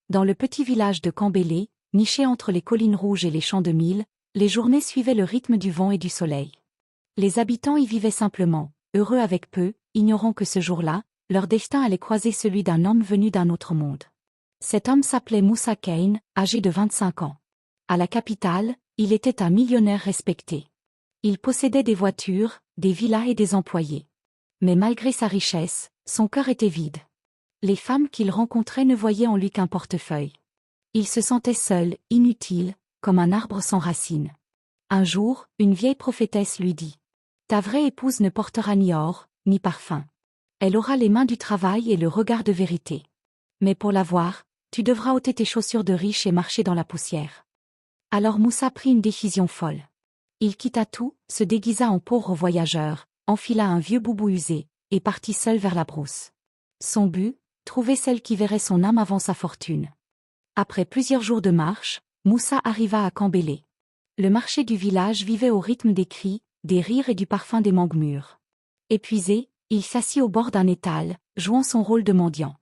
Dans le petit village de Kambélé, niché entre les collines rouges et les champs de mil, les journées suivaient le rythme du vent et du soleil. Les habitants y vivaient simplement, heureux avec peu, ignorant que ce jour-là, leur destin allait croiser celui d'un homme venu d'un autre monde. Cet homme s'appelait Moussa Kane, âgé de 25 ans. À la capitale, il était un millionnaire respecté. Il possédait des voitures, des villas et des employés. Mais malgré sa richesse, son cœur était vide. Les femmes qu'il rencontrait ne voyaient en lui qu'un portefeuille. Il se sentait seul, inutile, comme un arbre sans racines. Un jour, une vieille prophétesse lui dit : « Ta vraie épouse ne portera ni or, ni parfum. Elle aura les mains du travail et le regard de vérité. Mais pour la voir, tu devras ôter tes chaussures de riche et marcher dans la poussière. » Alors Moussa prit une décision folle. Il quitta tout, se déguisa en pauvre voyageur, enfila un vieux boubou usé, et partit seul vers la brousse. Son but, trouver celle qui verrait son âme avant sa fortune. Après plusieurs jours de marche, Moussa arriva à Kambélé. Le marché du village vivait au rythme des cris, des rires et du parfum des mangues mûres. Épuisé, il s'assit au bord d'un étal, jouant son rôle de mendiant.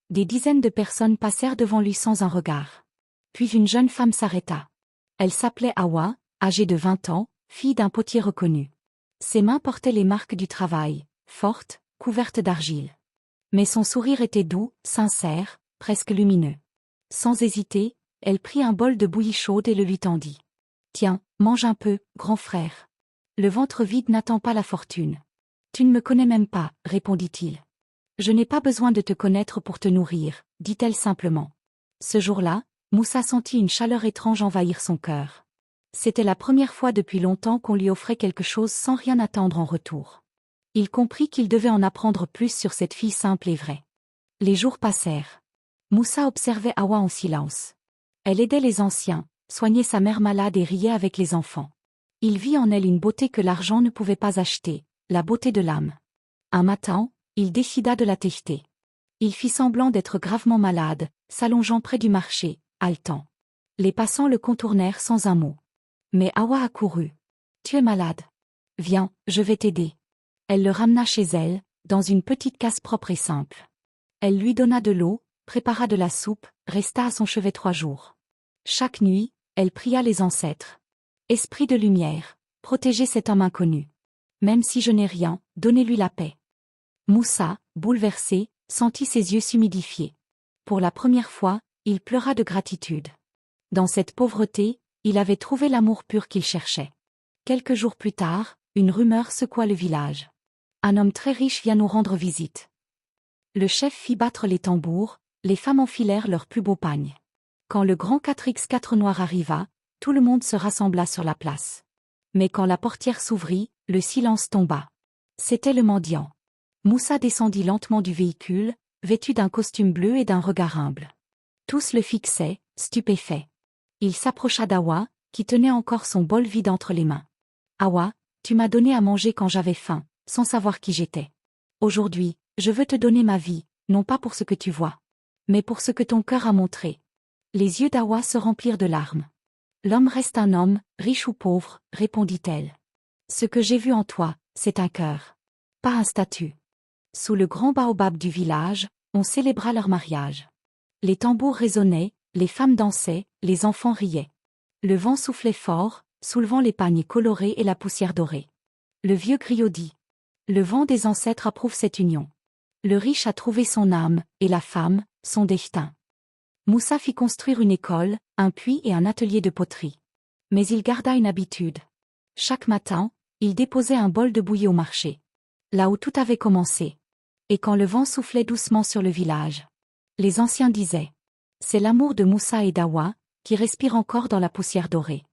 Des dizaines de personnes passèrent devant lui sans un regard. Puis une jeune femme s'arrêta. Elle s'appelait Awa, âgée de 20 ans, fille d'un potier reconnu. Ses mains portaient les marques du travail, fortes, couvertes d'argile. Mais son sourire était doux, sincère, presque lumineux. Sans hésiter, elle prit un bol de bouillie chaude et le lui tendit. « Tiens, mange un peu, grand frère. Le ventre vide n'attend pas la fortune. »« Tu ne me connais même pas, » répondit-il. « Je n'ai pas besoin de te connaître pour te nourrir, » dit-elle simplement. Ce jour-là, Moussa sentit une chaleur étrange envahir son cœur. C'était la première fois depuis longtemps qu'on lui offrait quelque chose sans rien attendre en retour. Il comprit qu'il devait en apprendre plus sur cette fille simple et vraie. Les jours passèrent. Moussa observait Awa en silence. Elle aidait les anciens, soignait sa mère malade et riait avec les enfants. Il vit en elle une beauté que l'argent ne pouvait pas acheter, la beauté de l'âme. Un matin, il décida de la tester. Il fit semblant d'être gravement malade, s'allongeant près du marché, haletant. Les passants le contournèrent sans un mot. Mais Awa accourut. « Tu es malade. Viens, je vais t'aider. » Elle le ramena chez elle, dans une petite case propre et simple. Elle lui donna de l'eau, prépara de la soupe, resta à son chevet 3 jours. Chaque nuit, elle pria les ancêtres. « Esprit de lumière, protégez cet homme inconnu. Même si je n'ai rien, donnez-lui la paix. » Moussa, bouleversé, sentit ses yeux s'humidifier. Pour la première fois, il pleura de gratitude. Dans cette pauvreté, il avait trouvé l'amour pur qu'il cherchait. Quelques jours plus tard, une rumeur secoua le village. Un homme très riche vient nous rendre visite. Le chef fit battre les tambours, les femmes enfilèrent leurs plus beaux pagnes. Quand le grand 4x4 noir arriva, tout le monde se rassembla sur la place. Mais quand la portière s'ouvrit, le silence tomba. C'était le mendiant. Moussa descendit lentement du véhicule, vêtu d'un costume bleu et d'un regard humble. Tous le fixaient, stupéfaits. Il s'approcha d'Awa, qui tenait encore son bol vide entre les mains. « Awa, tu m'as donné à manger quand j'avais faim, sans savoir qui j'étais. Aujourd'hui, je veux te donner ma vie, non pas pour ce que tu vois, mais pour ce que ton cœur a montré. » Les yeux d'Awa se remplirent de larmes. « L'homme reste un homme, riche ou pauvre, » répondit-elle. « Ce que j'ai vu en toi, c'est un cœur. Pas un statut. » Sous le grand baobab du village, on célébra leur mariage. Les tambours résonnaient, les femmes dansaient, les enfants riaient. Le vent soufflait fort, soulevant les pagnes colorées et la poussière dorée. Le vieux griot dit : « Le vent des ancêtres approuve cette union. Le riche a trouvé son âme, et la femme, son destin. » Moussa fit construire une école, un puits et un atelier de poterie. Mais il garda une habitude. Chaque matin, il déposait un bol de bouillie au marché. Là où tout avait commencé. Et quand le vent soufflait doucement sur le village, les anciens disaient : « C'est l'amour de Moussa et d'Awa, qui respire encore dans la poussière dorée. »